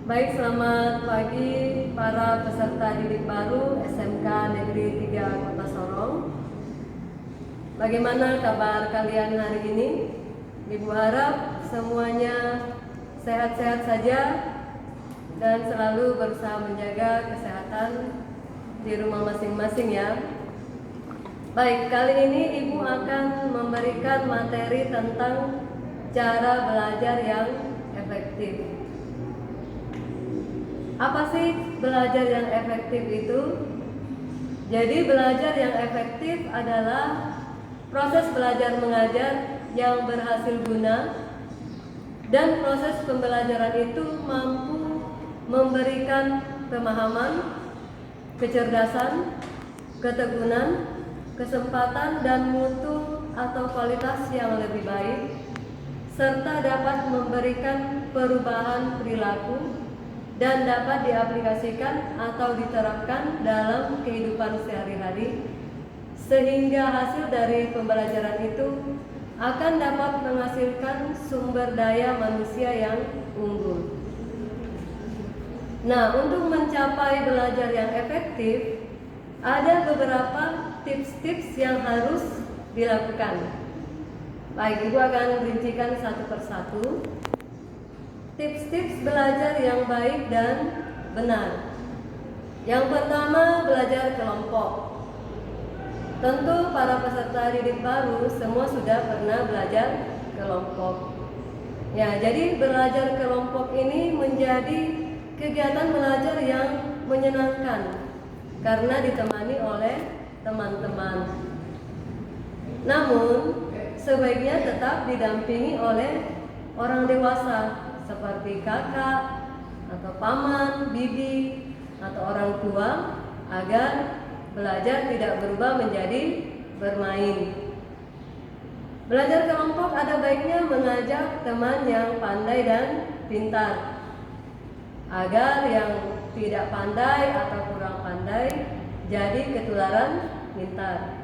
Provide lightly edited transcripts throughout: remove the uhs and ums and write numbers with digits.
Baik, selamat pagi para peserta didik baru SMK Negeri 3 Kota Sorong. Bagaimana kabar kalian hari ini? Ibu harap semuanya sehat-sehat saja dan selalu berusaha menjaga kesehatan di rumah masing-masing ya. Baik, kali ini Ibu akan memberikan materi tentang cara belajar yang efektif. Apa sih belajar yang efektif itu? Jadi belajar yang efektif adalah proses belajar mengajar yang berhasil guna dan proses pembelajaran itu mampu memberikan pemahaman, kecerdasan, ketekunan, kesempatan dan mutu atau kualitas yang lebih baik serta dapat memberikan perubahan perilaku dan dapat diaplikasikan atau diterapkan dalam kehidupan sehari-hari sehingga hasil dari pembelajaran itu akan dapat menghasilkan sumber daya manusia yang unggul. Nah, untuk mencapai belajar yang efektif ada beberapa tips-tips yang harus dilakukan. Baik, Ibu akan rincikan satu persatu. Tips-tips belajar yang baik dan benar. Yang pertama, belajar kelompok. Tentu para peserta didik baru semua sudah pernah belajar kelompok. Ya, jadi belajar kelompok ini menjadi kegiatan belajar yang menyenangkan karena ditemani oleh teman-teman. Namun, sebaiknya tetap didampingi oleh orang dewasa seperti kakak atau paman, bibi, atau orang tua agar belajar tidak berubah menjadi bermain. Belajar kelompok ada baiknya mengajak teman yang pandai dan pintar agar yang tidak pandai atau kurang pandai jadi ketularan pintar.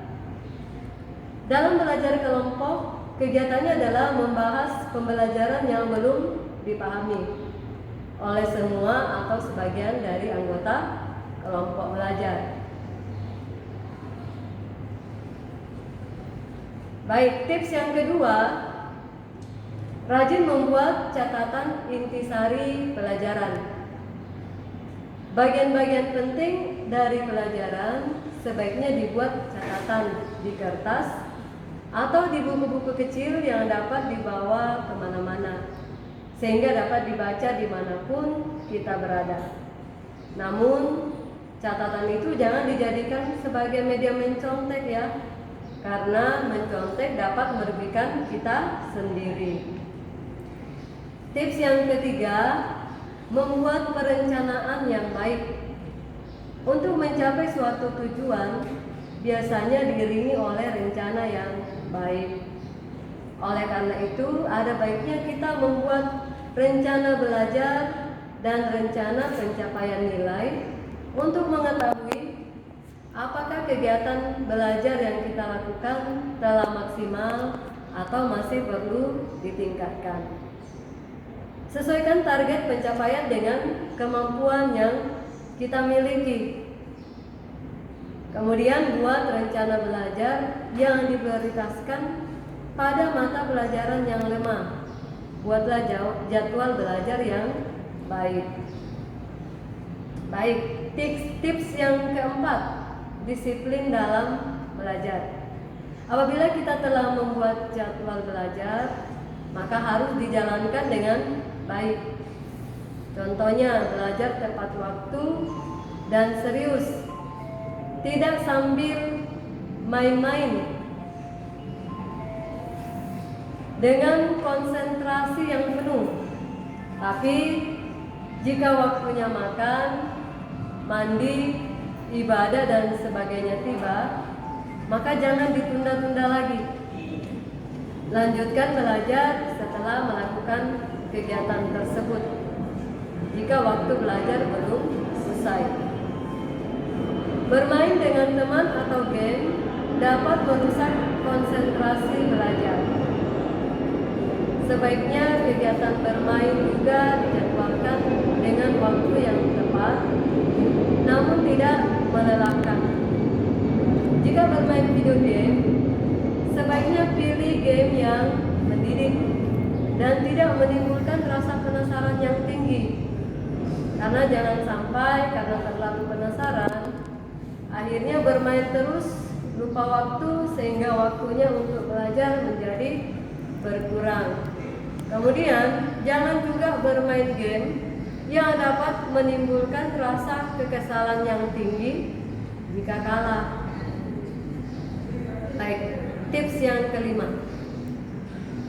Dalam belajar kelompok, kegiatannya adalah membahas pembelajaran yang belum dipahami oleh semua atau sebagian dari anggota kelompok belajar. Baik, tips yang kedua, rajin membuat catatan intisari pelajaran. Bagian-bagian penting dari pelajaran sebaiknya dibuat catatan di kertas atau di buku-buku kecil yang dapat dibawa kemana-mana sehingga dapat dibaca dimanapun kita berada. Namun catatan itu jangan dijadikan sebagai media mencontek ya, karena mencontek dapat merugikan kita sendiri. Tips yang ketiga, membuat perencanaan yang baik. Untuk mencapai suatu tujuan biasanya diiringi oleh rencana yang baik. Oleh karena itu, ada baiknya kita membuat rencana belajar dan rencana pencapaian nilai untuk mengetahui apakah kegiatan belajar yang kita lakukan telah maksimal atau masih perlu ditingkatkan. Sesuaikan target pencapaian dengan kemampuan yang kita miliki. Kemudian buat rencana belajar yang diprioritaskan pada mata pelajaran yang lemah. Buatlah jadwal belajar yang baik. Baik, tips yang keempat, disiplin dalam belajar. Apabila kita telah membuat jadwal belajar, maka harus dijalankan dengan baik. Contohnya, belajar tepat waktu dan serius, tidak sambil main-main, dengan konsentrasi yang penuh. Tapi jika waktunya makan, mandi, ibadah dan sebagainya tiba, maka jangan ditunda-tunda lagi. Lanjutkan belajar setelah melakukan kegiatan tersebut jika waktu belajar belum selesai. Bermain dengan teman atau game dapat merusak konsentrasi belajar. sebaiknya kegiatan bermain juga dijadwalkan dengan waktu yang tepat, namun tidak melelahkan. Jika bermain video game, sebaiknya pilih game yang mendidik dan tidak menimbulkan rasa penasaran yang tinggi. Karena jangan sampai karena terlalu penasaran, akhirnya bermain terus, lupa waktu sehingga waktunya untuk belajar menjadi berkurang. Kemudian, jangan juga bermain game yang dapat menimbulkan rasa kekesalan yang tinggi jika kalah. Baik, tips yang kelima.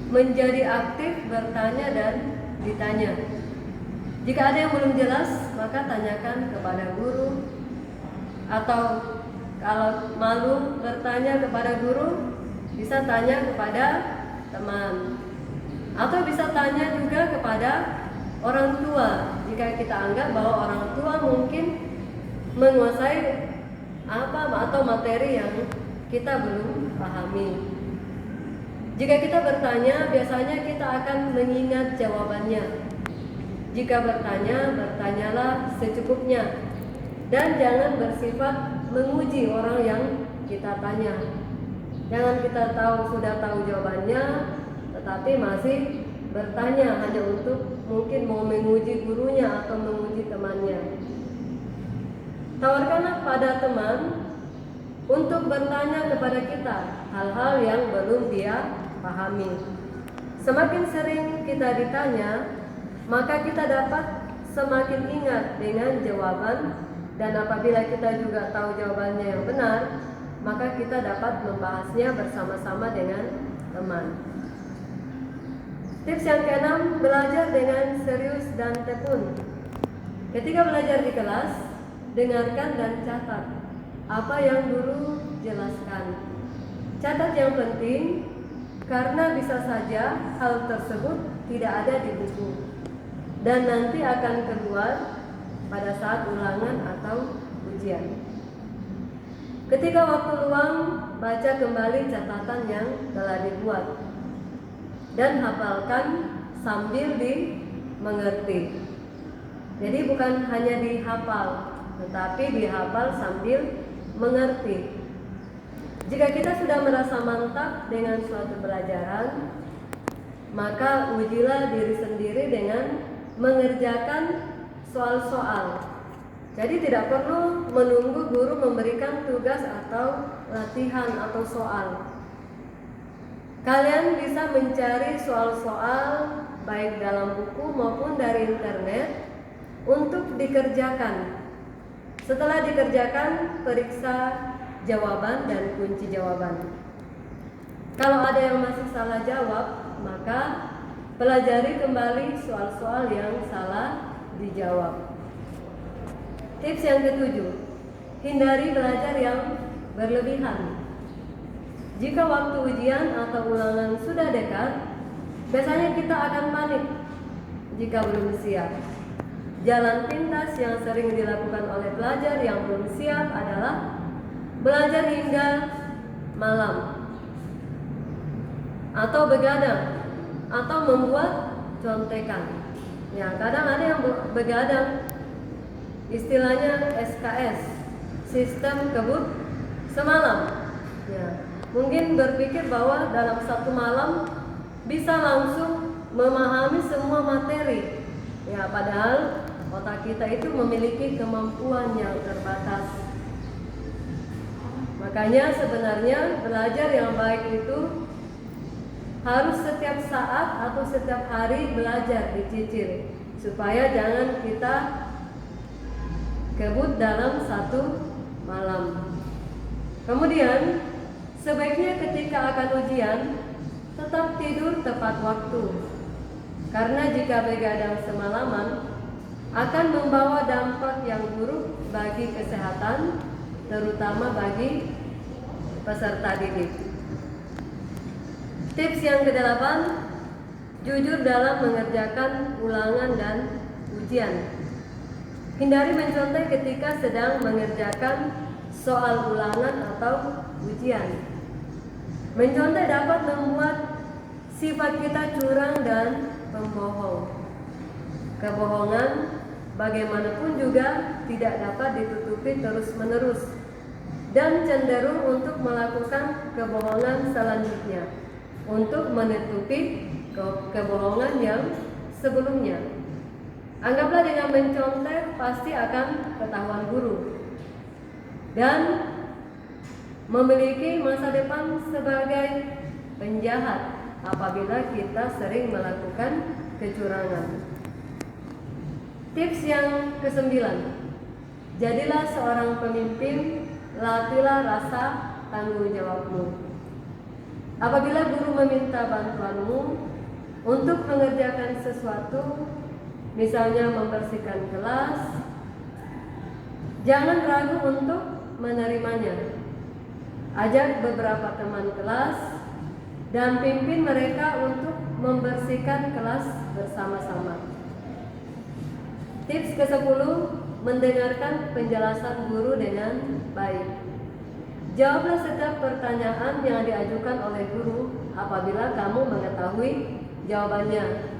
Menjadi aktif, bertanya dan ditanya. Jika ada yang belum jelas, maka tanyakan kepada guru. Atau kalau malu bertanya kepada guru, bisa tanya kepada teman. Atau bisa tanya juga kepada orang tua jika kita anggap bahwa orang tua mungkin menguasai apa atau materi yang kita belum pahami. Jika kita bertanya, biasanya kita akan mengingat jawabannya. Jika bertanya, bertanyalah secukupnya dan jangan bersifat menguji orang yang kita tanya. Jangan kita sudah tahu jawabannya, tetapi masih bertanya hanya untuk mungkin mau menguji gurunya atau menguji temannya. Tawarkanlah pada teman untuk bertanya kepada kita hal-hal yang belum dia pahami. Semakin sering kita ditanya, maka kita dapat semakin ingat dengan jawaban, dan apabila kita juga tahu jawabannya yang benar, maka kita dapat membahasnya bersama-sama dengan teman. Tips yang keenam, belajar dengan serius dan tekun. Ketika belajar di kelas, dengarkan dan catat apa yang guru jelaskan. Catat yang penting, karena bisa saja hal tersebut tidak ada di buku dan nanti akan keluar pada saat ulangan atau ujian. Ketika waktu luang, baca kembali catatan yang telah dibuat dan hafalkan sambil dimengerti. Jadi bukan hanya dihafal, tetapi dihafal sambil mengerti. Jika kita sudah merasa mantap dengan suatu pelajaran, maka ujilah diri sendiri dengan mengerjakan soal-soal. Jadi tidak perlu menunggu guru memberikan tugas atau latihan atau soal. Kalian bisa mencari soal-soal baik dalam buku maupun dari internet untuk dikerjakan. Setelah dikerjakan, periksa jawaban dan kunci jawaban. Kalau ada yang masih salah jawab, maka pelajari kembali soal-soal yang salah dijawab. Tips yang ketujuh, hindari belajar yang berlebihan. Jika waktu ujian atau ulangan sudah dekat, biasanya kita akan panik jika belum siap. Jalan pintas yang sering dilakukan oleh pelajar yang belum siap adalah belajar hingga malam, atau begadang, atau membuat contekan. Ya, kadang ada yang begadang, istilahnya SKS, sistem kebut semalam. Ya, mungkin berpikir bahwa dalam satu malam bisa langsung memahami semua materi. Ya, padahal otak kita itu memiliki kemampuan yang terbatas. Makanya sebenarnya belajar yang baik itu harus setiap saat atau setiap hari belajar, dicicil, supaya jangan kita kebut dalam satu malam. Kemudian sebaiknya ketika akan ujian tetap tidur tepat waktu, karena jika begadang semalaman akan membawa dampak yang buruk bagi kesehatan, terutama bagi peserta didik. Tips yang ke-8, jujur dalam mengerjakan ulangan dan ujian. Hindari mencontek ketika sedang mengerjakan soal ulangan atau ujian. Mencontek dapat membuat sifat kita curang dan pembohong. Kebohongan bagaimanapun juga tidak dapat ditutupi terus-menerus dan cenderung untuk melakukan kebohongan selanjutnya untuk menutupi kebohongan yang sebelumnya. Anggaplah dengan mencontek pasti akan ketahuan guru dan memiliki masa depan sebagai penjahat apabila kita sering melakukan kecurangan. Tips yang ke-9, jadilah seorang pemimpin, latihlah rasa tanggung jawabmu. Apabila guru meminta bantuanmu untuk mengerjakan sesuatu, misalnya membersihkan kelas, jangan ragu untuk menerimanya. Ajak beberapa teman kelas dan pimpin mereka untuk membersihkan kelas bersama-sama. Tips ke-10, mendengarkan penjelasan guru dengan baik. Jawablah setiap pertanyaan yang diajukan oleh guru apabila kamu mengetahui jawabannya.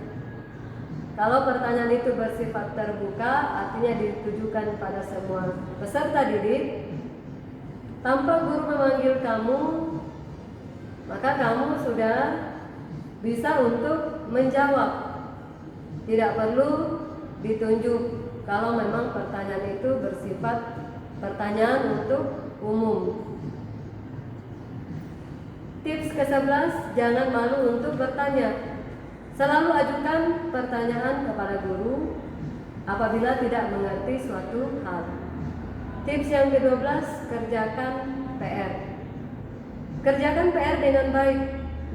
Kalau pertanyaan itu bersifat terbuka, artinya ditujukan pada semua peserta didik, tanpa guru memanggil kamu, maka kamu sudah bisa untuk menjawab. Tidak perlu ditunjuk kalau memang pertanyaan itu bersifat pertanyaan untuk umum. Tips ke-11, jangan malu untuk bertanya. Selalu ajukan pertanyaan kepada guru apabila tidak mengerti suatu hal. Tips yang ke-12, kerjakan PR. Kerjakan PR dengan baik.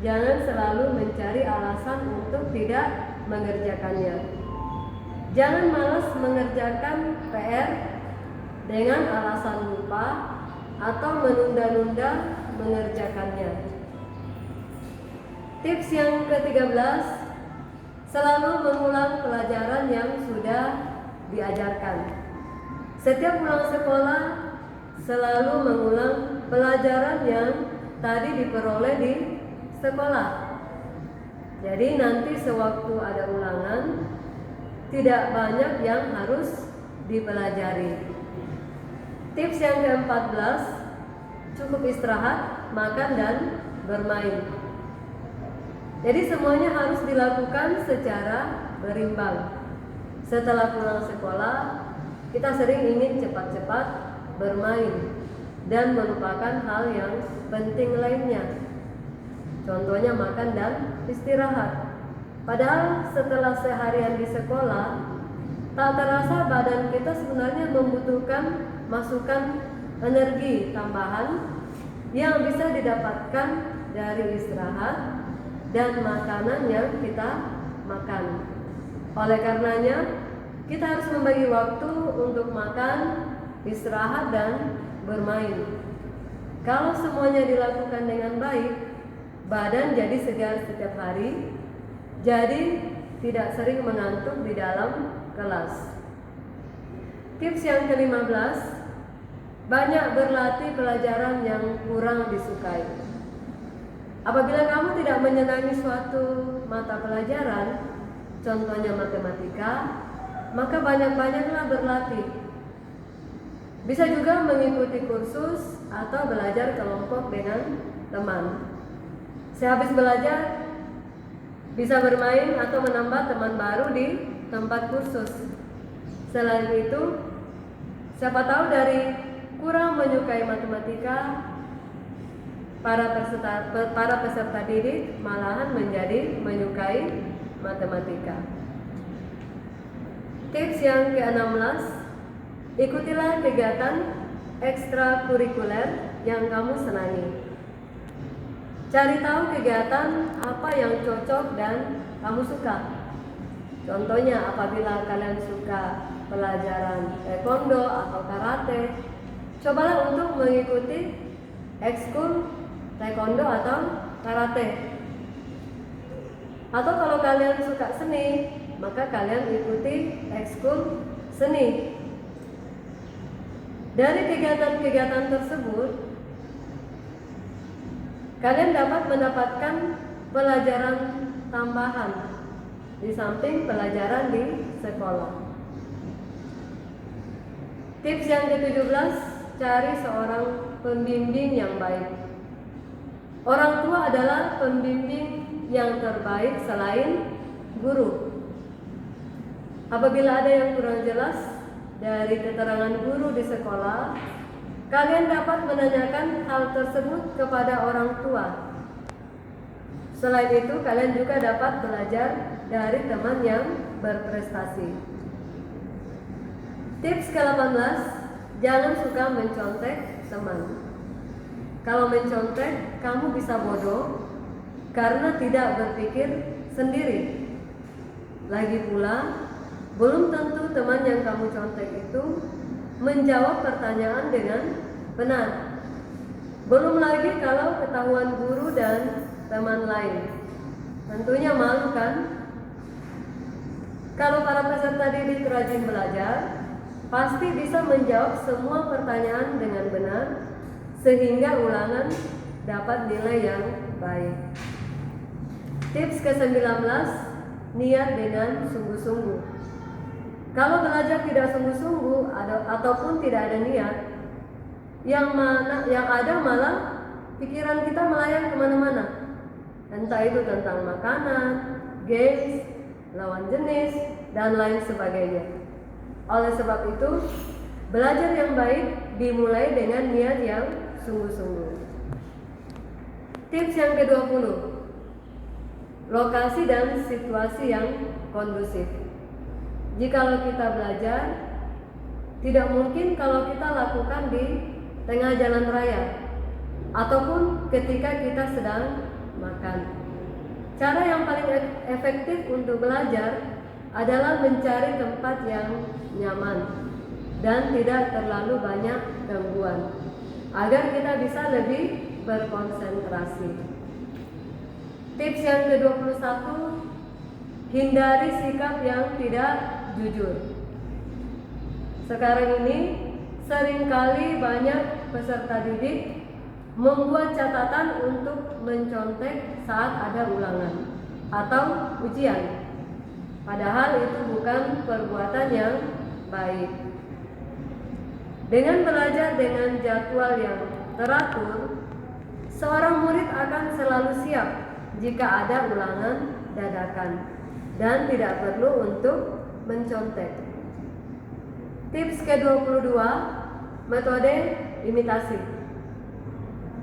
Jangan selalu mencari alasan untuk tidak mengerjakannya. Jangan malas mengerjakan PR dengan alasan lupa atau menunda-nunda mengerjakannya. Tips yang ke-13, selalu mengulang pelajaran yang sudah diajarkan. Setiap pulang sekolah, selalu mengulang pelajaran yang tadi diperoleh di sekolah. Jadi nanti sewaktu ada ulangan, tidak banyak yang harus dipelajari. Tips yang ke-14, cukup istirahat, makan dan bermain. Jadi semuanya harus dilakukan secara berimbang. Setelah pulang sekolah, kita sering ingin cepat-cepat bermain dan melupakan hal yang penting lainnya. Contohnya makan dan istirahat. Padahal setelah seharian di sekolah, tak terasa badan kita sebenarnya membutuhkan masukan energi tambahan yang bisa didapatkan dari istirahat dan makanan yang kita makan. Oleh karenanya, kita harus membagi waktu untuk makan, istirahat, dan bermain. Kalau semuanya dilakukan dengan baik, badan jadi segar setiap hari, jadi tidak sering mengantuk di dalam kelas. Tips yang ke-15, banyak berlatih pelajaran yang kurang disukai. Apabila kamu tidak menyenangi suatu mata pelajaran, contohnya matematika, maka banyak-banyaklah berlatih. Bisa juga mengikuti kursus atau belajar kelompok dengan teman. Sehabis belajar, bisa bermain atau menambah teman baru di tempat kursus. Selain itu, siapa tahu dari kurang menyukai matematika, para peserta didik malahan menjadi menyukai matematika. Tips yang ke-16, ikutilah kegiatan ekstrakurikuler yang kamu senangi. Cari tahu kegiatan apa yang cocok dan kamu suka. Contohnya, apabila kalian suka pelajaran taekwondo atau karate, cobalah untuk mengikuti ekskul taekwondo atau karate. Atau kalau kalian suka seni, maka kalian ikuti ekskul seni. Dari kegiatan-kegiatan tersebut, kalian dapat mendapatkan pelajaran tambahan di samping pelajaran di sekolah. Tips yang ke-17, cari seorang pembimbing yang baik. Orang tua adalah pembimbing yang terbaik selain guru. Apabila ada yang kurang jelas dari keterangan guru di sekolah, kalian dapat menanyakan hal tersebut kepada orang tua. Selain itu, kalian juga dapat belajar dari teman yang berprestasi. Tips ke-18, jangan suka mencontek teman. Kalau mencontek, kamu bisa bodoh karena tidak berpikir sendiri. Lagi pula, belum tentu teman yang kamu contek itu menjawab pertanyaan dengan benar. Belum lagi kalau ketahuan guru dan teman lain. Tentunya malu kan? Kalau para peserta didik rajin belajar, pasti bisa menjawab semua pertanyaan dengan benar, sehingga ulangan dapat nilai yang baik. Tips ke-19, niat dengan sungguh-sungguh. Kalau belajar tidak sungguh-sungguh ataupun tidak ada niat, yang ada malah pikiran kita melayang kemana-mana. Entah itu tentang makanan, games, lawan jenis, dan lain sebagainya. Oleh sebab itu, belajar yang baik dimulai dengan niat yang sungguh-sungguh. Tips yang ke-20, lokasi dan situasi yang kondusif. Jikalau kita belajar, tidak mungkin kalau kita lakukan di tengah jalan raya ataupun ketika kita sedang makan. Cara yang paling efektif untuk belajar adalah mencari tempat yang nyaman dan tidak terlalu banyak gangguan, agar kita bisa lebih berkonsentrasi. Tips yang ke-21, hindari sikap yang tidak jujur. Sekarang ini seringkali banyak peserta didik membuat catatan untuk mencontek saat ada ulangan atau ujian. Padahal itu bukan perbuatan yang baik. Dengan belajar dengan jadwal yang teratur, seorang murid akan selalu siap jika ada ulangan dadakan dan tidak perlu untuk mencontek. Tips ke-22, metode imitasi.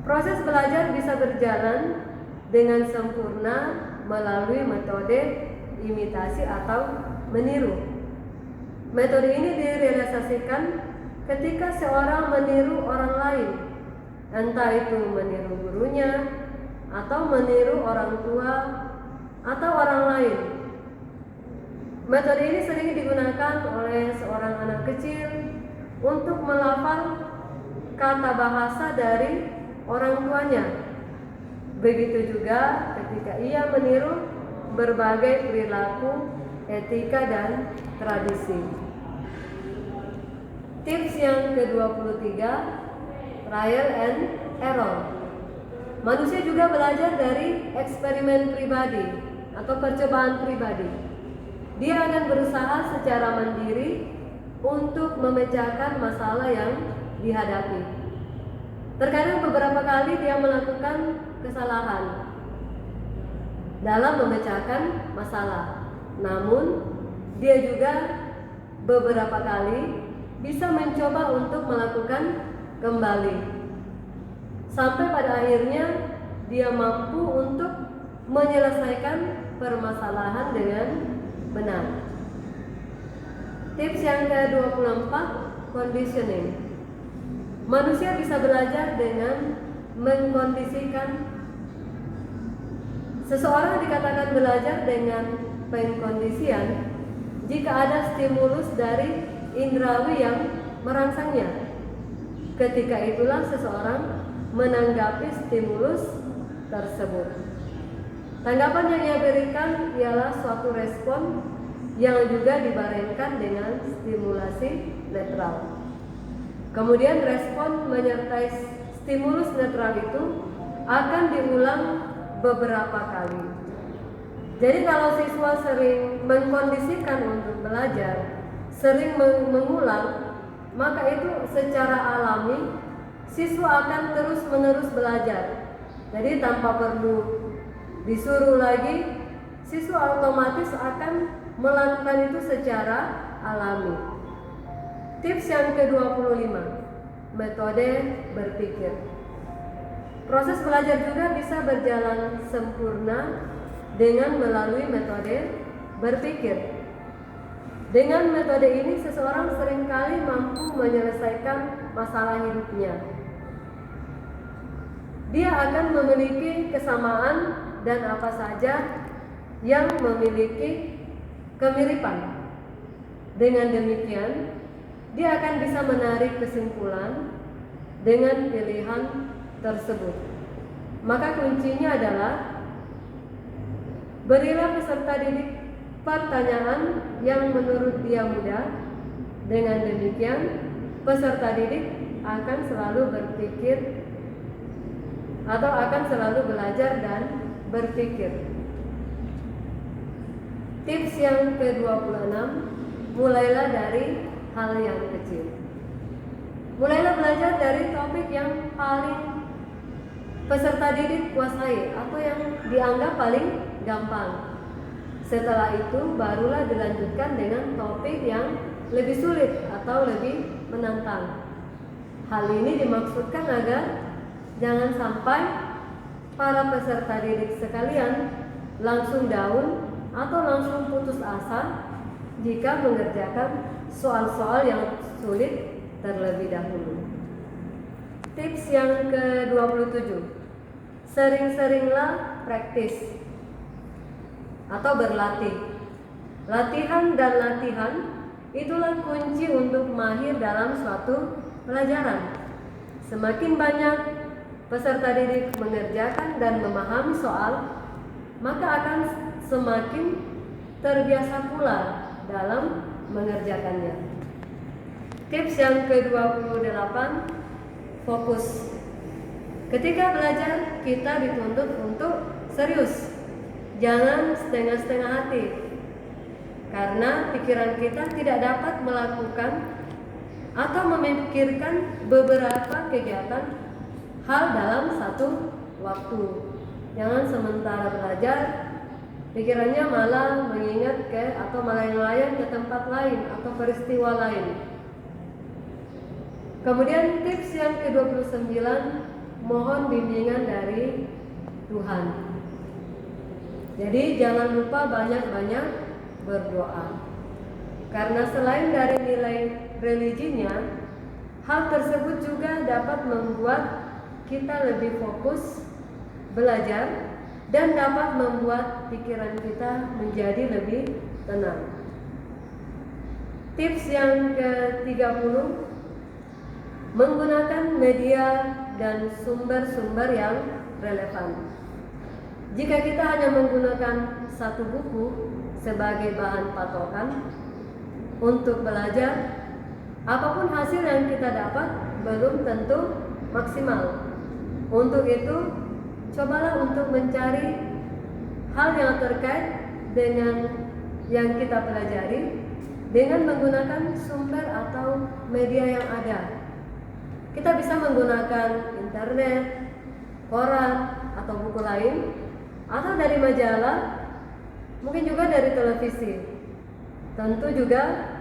Proses belajar bisa berjalan dengan sempurna melalui metode imitasi atau meniru. Metode ini direalisasikan ketika seorang meniru orang lain, entah itu meniru gurunya, atau meniru orang tua, atau orang lain. Metode ini sering digunakan oleh seorang anak kecil untuk melafal kata bahasa dari orang tuanya. Begitu juga ketika ia meniru berbagai perilaku, etika, dan tradisi. Tips yang ke-23, trial and error. Manusia juga belajar dari eksperimen pribadi atau percobaan pribadi. Dia akan berusaha secara mandiri untuk memecahkan masalah yang dihadapi. Terkadang beberapa kali dia melakukan kesalahan dalam memecahkan masalah. Namun, dia juga beberapa kali bisa mencoba untuk melakukan kembali. Sampai pada akhirnya dia mampu untuk menyelesaikan permasalahan dengan benar. Tips yang ke-24, conditioning. Manusia bisa belajar dengan mengkondisikan. Seseorang dikatakan belajar dengan pengkondisian jika ada stimulus dari indrawi yang merangsangnya. Ketika itulah seseorang menanggapi stimulus tersebut. Tanggapan yang ia berikan ialah suatu respon yang juga dibarengkan dengan stimulasi netral. Kemudian respon menyertai stimulus netral itu akan diulang beberapa kali. Jadi kalau siswa sering mengkondisikan untuk belajar, sering mengulang, maka itu secara alami siswa akan terus-menerus belajar. Jadi tanpa perlu disuruh lagi, siswa otomatis akan melakukan itu secara alami. Tips yang ke-25, metode berpikir. Proses belajar juga bisa berjalan sempurna dengan melalui metode berpikir. Dengan metode ini seseorang seringkali mampu menyelesaikan masalah hidupnya. Dia akan memiliki kesamaan dan apa saja yang memiliki kemiripan. Dengan demikian, dia akan bisa menarik kesimpulan dengan pilihan tersebut. Maka kuncinya adalah berilah peserta didik pertanyaan yang menurut dia mudah. Dengan demikian, peserta didik akan selalu berpikir atau akan selalu belajar dan berpikir. Tips yang ke-26, mulailah dari hal yang kecil. Mulailah belajar dari topik yang paling peserta didik kuasai atau yang dianggap paling gampang. Setelah itu barulah dilanjutkan dengan topik yang lebih sulit atau lebih menantang. Hal ini dimaksudkan agar jangan sampai para peserta didik sekalian langsung down atau langsung putus asa jika mengerjakan soal-soal yang sulit terlebih dahulu. Tips yang ke-27, sering-seringlah praktis atau berlatih. Latihan dan latihan itulah kunci untuk mahir dalam suatu pelajaran. Semakin banyak peserta didik mengerjakan dan memahami soal, maka akan semakin terbiasa pula dalam mengerjakannya. Tips yang ke-28, fokus. Ketika belajar, kita dituntut untuk serius. Jangan setengah-setengah hati, karena pikiran kita tidak dapat melakukan atau memikirkan beberapa kegiatan hal dalam satu waktu. Jangan sementara belajar, pikirannya malah mengingat ke atau melayang-layang ke tempat lain atau peristiwa lain. Kemudian tips yang ke-29, mohon bimbingan dari Tuhan. Jadi jangan lupa banyak-banyak berdoa. Karena selain dari nilai religinya, hal tersebut juga dapat membuat kita lebih fokus belajar dan dapat membuat pikiran kita menjadi lebih tenang. Tips yang ke-30, menggunakan media dan sumber-sumber yang relevan. Jika kita hanya menggunakan satu buku sebagai bahan patokan untuk belajar, apapun hasil yang kita dapat belum tentu maksimal. Untuk itu, cobalah untuk mencari hal yang terkait dengan yang kita pelajari dengan menggunakan sumber atau media yang ada. Kita bisa menggunakan internet, koran, atau buku lain, atau dari majalah, mungkin juga dari televisi. Tentu juga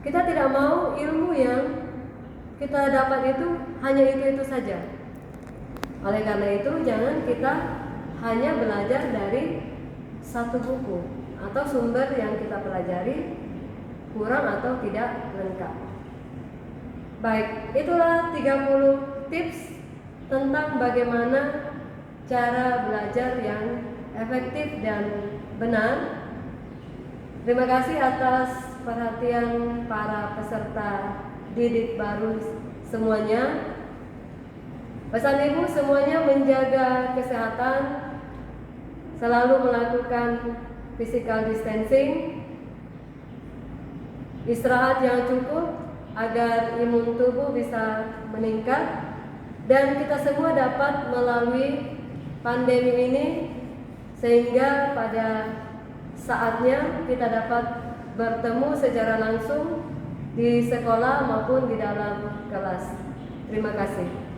kita tidak mau ilmu yang kita dapat itu hanya itu saja. Oleh karena itu, jangan kita hanya belajar dari satu buku atau sumber yang kita pelajari kurang atau tidak lengkap. Baik, itulah 30 tips tentang bagaimana cara belajar yang efektif dan benar. Terima kasih atas perhatian para peserta didik baru semuanya. Pesan ibu semuanya menjaga kesehatan, selalu melakukan physical distancing, istirahat yang cukup agar imun tubuh bisa meningkat, dan kita semua dapat melalui pandemi ini, sehingga pada saatnya kita dapat bertemu secara langsung di sekolah maupun di dalam kelas. Terima kasih.